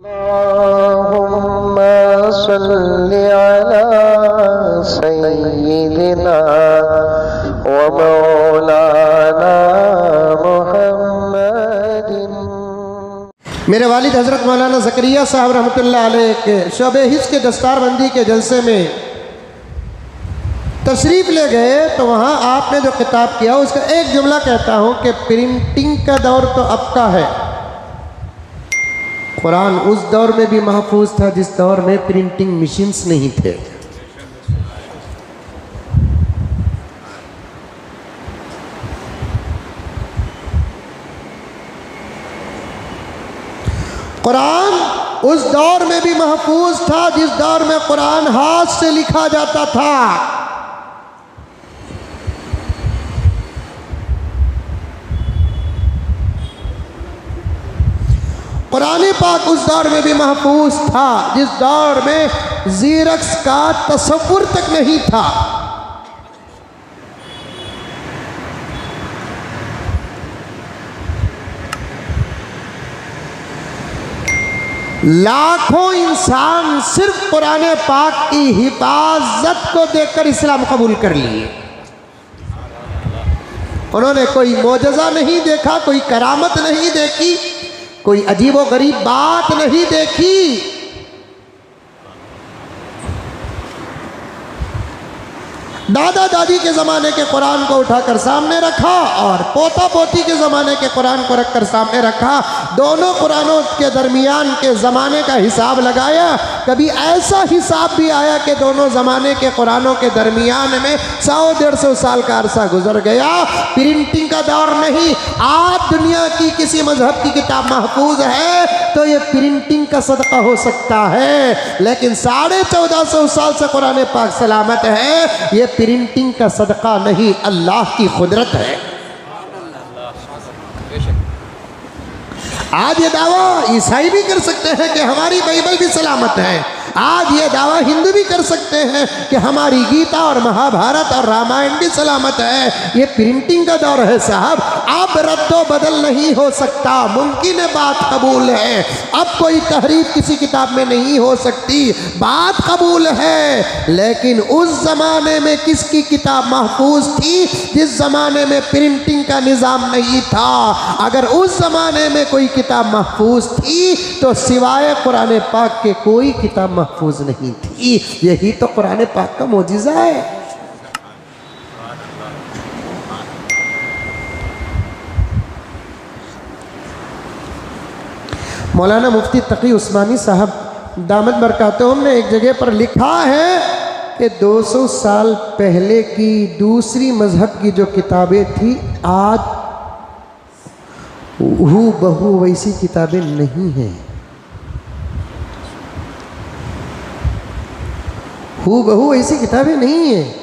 अल्लाहुम्मा सल्लि अला सय्यिदिना व मौलाना मुहम्मदिन। मेरे वालिद हज़रत मौलाना ज़करिया साहब रहमतुल्लाह अलैह के शोबे हिफ्ज़ के दस्तारबंदी के जलसे में तशरीफ़ ले गए तो वहाँ आपने जो खिताब किया उसका एक जुमला कहता हूँ कि प्रिंटिंग का दौर तो अब का है। कुरान उस दौर में भी महफूज था जिस दौर में प्रिंटिंग मशीन्स नहीं थे। कुरान उस दौर में भी महफूज था जिस दौर में कुरान हाथ से लिखा जाता था। कुरान पाक उस दौर में भी महफूज था जिस दौर में ज़ीरक्स का तसव्वुर तक नहीं था। लाखों इंसान सिर्फ कुरान पाक की हिफाजत को देखकर इस्लाम कबूल कर लिए। उन्होंने कोई मोजज़ा नहीं देखा, कोई करामत नहीं देखी, कोई अजीबो गरीब बात नहीं देखी। दादा दादी के ज़माने के कुरान को उठाकर सामने रखा और पोता पोती के ज़माने के कुरान को रखकर सामने रखा। दोनों कुरानों के दरमियान के ज़माने का हिसाब लगाया। कभी ऐसा हिसाब भी आया कि दोनों ज़माने के कुरानों के दरमियान में 100-150 साल का अरसा गुजर गया। प्रिंटिंग का दौर नहीं। आज दुनिया की किसी मजहब की किताब महफूज है तो ये प्रिंटिंग का सदका हो सकता है, लेकिन 1450 साल से कुरान पाक सलामत है। ये प्रिंटिंग का सदका नहीं, अल्लाह की कुदरत है। आज ये दावा ईसाई भी कर सकते हैं कि हमारी बाइबल भी सलामत है। आज ये दावा हिंदू भी कर सकते हैं कि हमारी गीता और महाभारत और रामायण भी सलामत है। ये प्रिंटिंग का दौर है साहब। अब रद्दो बदल नहीं हो सकता, मुमकिन है, बात कबूल है। अब कोई तहरीफ किसी किताब में नहीं हो सकती, बात कबूल है। लेकिन उस ज़माने में किसकी किताब महफूज थी जिस ज़माने में प्रिंटिंग का निज़ाम नहीं था। अगर उस ज़माने में कोई किताब महफूज थी तो सिवाय कुरान पाक के कोई किताब महफूज नहीं थी। यही तो कुरान पाक का मोजिज़ा है। मौलाना मुफ्ती तकी उस्मानी साहब दामद बरकातहुम ने एक जगह पर लिखा है कि 200 साल पहले की दूसरी मजहब की जो किताबें थी आज हू बहू वैसी किताबें नहीं हैं। हू बहू ऐसी किताबें नहीं हैं।